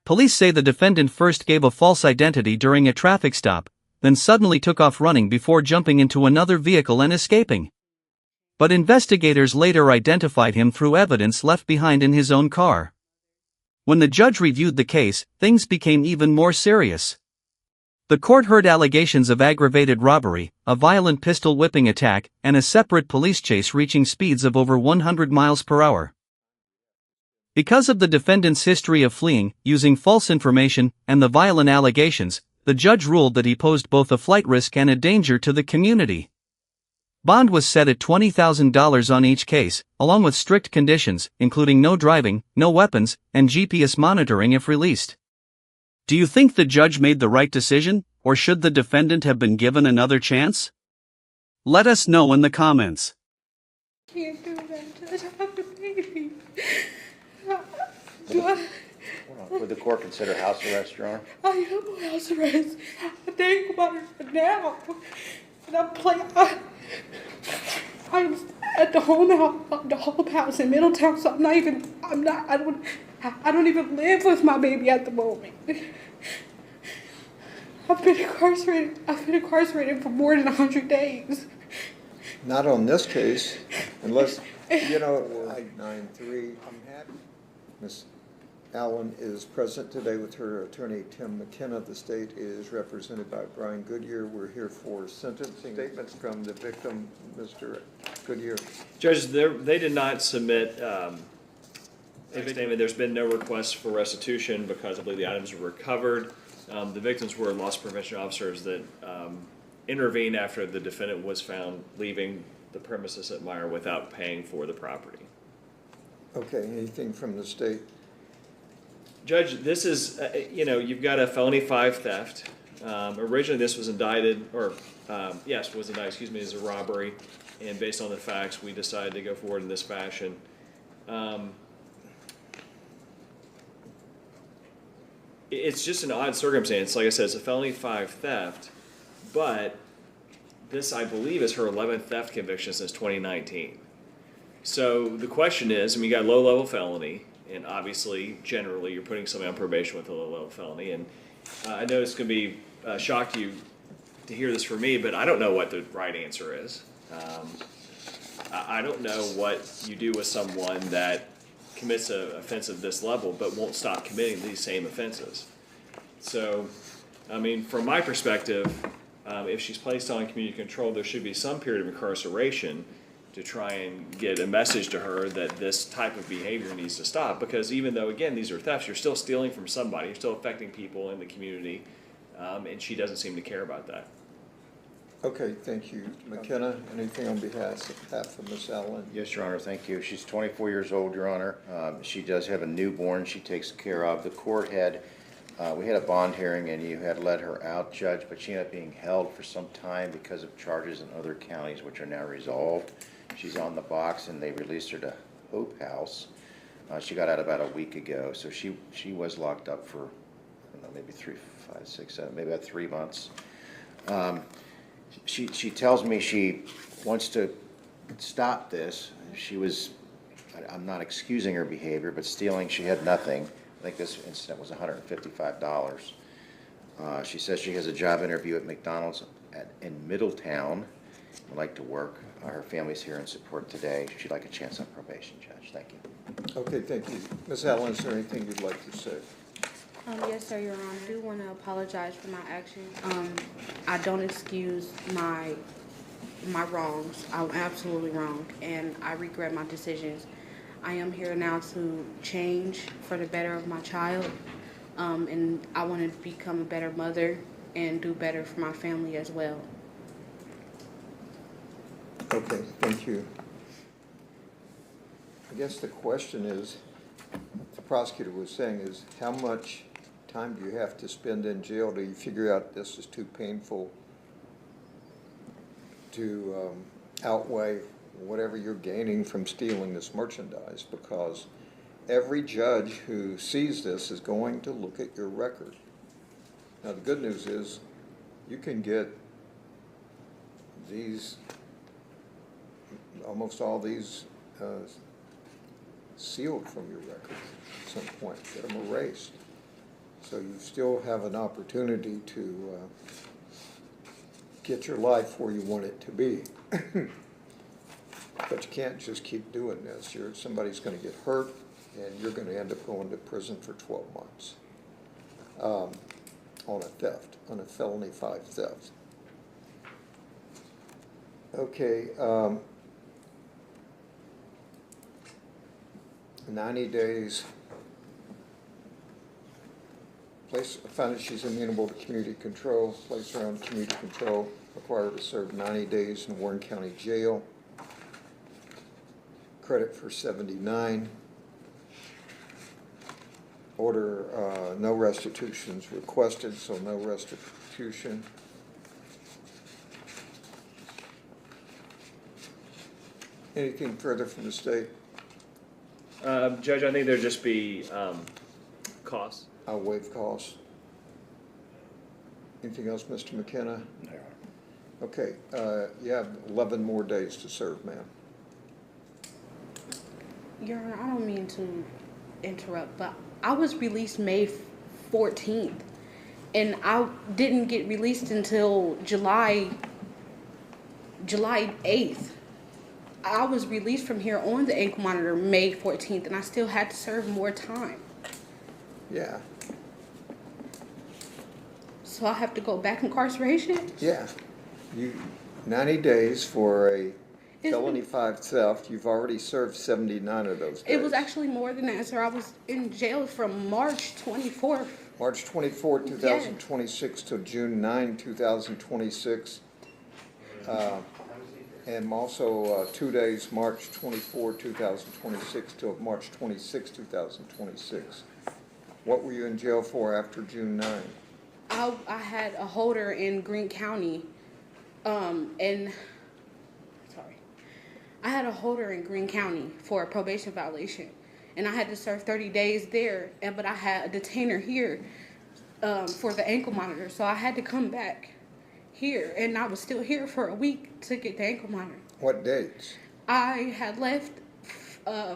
Police say the defendant first gave a false identity during a traffic stop, then suddenly took off running before jumping into another vehicle and escaping. But investigators later identified him through evidence left behind in his own car. When the judge reviewed the case, things became even more serious. The court heard allegations of aggravated robbery, a violent pistol whipping attack, and a separate police chase reaching speeds of over 100 miles per hour. Because of the defendant's history of fleeing, using false information, and the violent allegations, the judge ruled that he posed both a flight risk and a danger to the community. Bond was set at $20,000 on each case, along with strict conditions, including no driving, no weapons, and GPS monitoring if released. Do you think the judge made the right decision, or should the defendant have been given another chance? Let us know in the comments. Can't do that, Judge. I have a baby. Would the court consider house arrest, Your Honor? I am on house arrest. I think about it now. And I'm at the home house in Middletown, so I don't even live with my baby at the moment. I've been incarcerated for more than 100 days. Not on this case, unless, you know, 993. Ms. Allen is present today with her attorney, Tim McKenna. The state is represented by Brian Goodyear. We're here for sentencing statements from the victim, Mr. Goodyear. Judge, they did not submit a statement. There's been no request for restitution because I believe the items were recovered. The victims were loss prevention officers that intervened after the defendant was found leaving the premises at Meyer without paying for the property. Okay, anything from the state? Judge, this is, you've got a felony 5 theft. Originally this was indicted, as a robbery. And based on the facts, we decided to go forward in this fashion. It's just an odd circumstance. Like I said, it's a felony 5 theft, but this, I believe, is her 11th theft conviction since 2019. So the question is, you got a low-level felony, and obviously, generally, you're putting somebody on probation with a low-level felony. And I know it's going to be a shock to you to hear this from me, but I don't know what the right answer is. I don't know what you do with someone that commits an offense of this level but won't stop committing these same offenses. So, from my perspective, if she's placed on community control, there should be some period of incarceration to try and get a message to her that this type of behavior needs to stop. Because even though, again, these are thefts, you're still stealing from somebody, you're still affecting people in the community, and she doesn't seem to care about that. Okay, thank you. McKenna, anything on behalf of Ms. Allen? Yes, Your Honor, thank you. She's 24 years old, Your Honor. She does have a newborn she takes care of. The court had, we had a bond hearing and you had let her out, Judge, but she ended up being held for some time because of charges in other counties which are now resolved. She's on the box and they released her to Hope House. She got out about a week ago, so she was locked up for, I don't know, maybe 3, 5, 6, 7, maybe about 3 months. She tells me she wants to stop this. I'm not excusing her behavior, but stealing, she had nothing. I think this incident was $155. She says she has a job interview at McDonald's in Middletown. Would like to work. Her family's here in support today. She'd like a chance on probation, Judge. Thank you. Okay, thank you. Ms. Allen, is there anything you'd like to say? Yes, sir, Your Honor. I do want to apologize for my actions. I don't excuse my wrongs. I'm absolutely wrong, and I regret my decisions. I am here now to change for the better of my child, and I want to become a better mother and do better for my family as well. Okay, thank you. I guess the question is, the prosecutor was saying, is how much time do you have to spend in jail till you figure out this is too painful to outweigh whatever you're gaining from stealing this merchandise? Because every judge who sees this is going to look at your record. Now the good news is you can get these, almost all these sealed from your record at some point, get them erased. So you still have an opportunity to get your life where you want it to be. But you can't just keep doing this. Somebody's going to get hurt, and you're going to end up going to prison for 12 months on a theft, on a felony 5 theft. Okay. 90 days. Found that she's amenable to community control. Place her on community control. Required to serve 90 days in Warren County Jail. Credit for 79. Order no restitutions requested, so no restitution. Anything further from the state? Judge, I think there'd just be costs. I'll waive costs. Anything else, Mr. McKenna? No. Okay, you have 11 more days to serve, ma'am. Your Honor, I don't mean to interrupt, but I was released May 14th, and I didn't get released until July 8th. I was released from here on the ankle monitor May 14th, and I still had to serve more time. Yeah. So I have to go back incarceration? Yeah. 90 days for a felony 5 theft. You've already served 79 of those days. It was actually more than that, sir. I was in jail from March 24th. March 24, 2026 to June 9, 2026. And also 2 days, March 24, 2026 till March 26, 2026. What were you in jail for after June 9? I had a holder in Greene County, I had a holder in Greene County for a probation violation, and I had to serve 30 days there, but I had a detainer here for the ankle monitor, so I had to come back here, and I was still here for a week to get the ankle monitor. What dates? I had left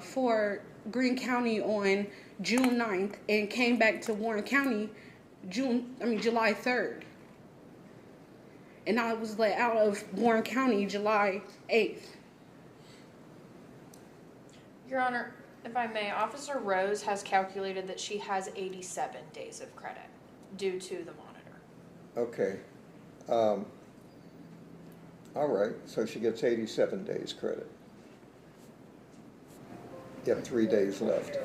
for Greene County on June 9th and came back to Warren County July 3rd. And I was let out of Warren County July 8th. Your Honor, if I may, Officer Rose has calculated that she has 87 days of credit due to the monitor. Okay. All right, so she gets 87 days credit. You have 3 days left.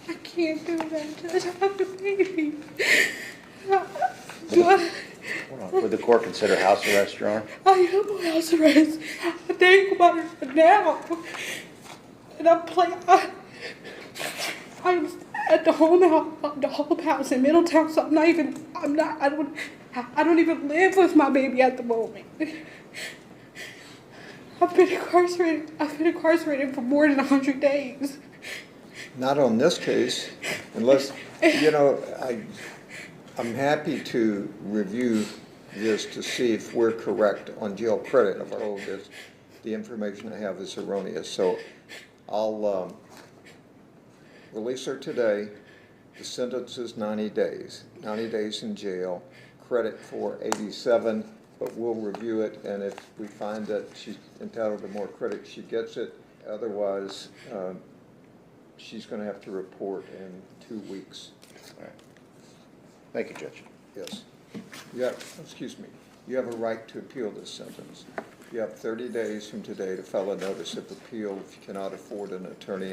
I can't do that, Judge. I have a baby. Hold on. Would the court consider house arrest, Your Honor? I am on house arrest. I think about it now. And I'm at the home house in Middletown, so I don't even live with my baby at the moment. I've been incarcerated for more than 100 days. Not on this case, unless, I'm happy to review this to see if we're correct on jail credit. If the information I have is erroneous. So I'll release her today. The sentence is 90 days. 90 days in jail, credit for 87, but we'll review it, and if we find that she's entitled to more credit, she gets it. Otherwise, she's going to have to report in 2 weeks. All right. Thank you, Judge. Yes. You have a right to appeal this sentence. You have 30 days from today to file a notice of appeal. If you cannot afford an attorney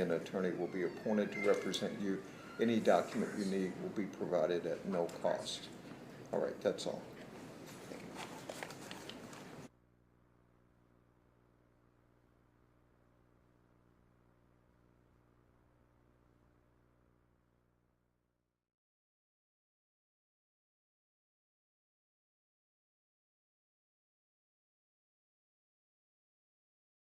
will be appointed to represent you. Any document you need will be provided at no cost. All right, that's all.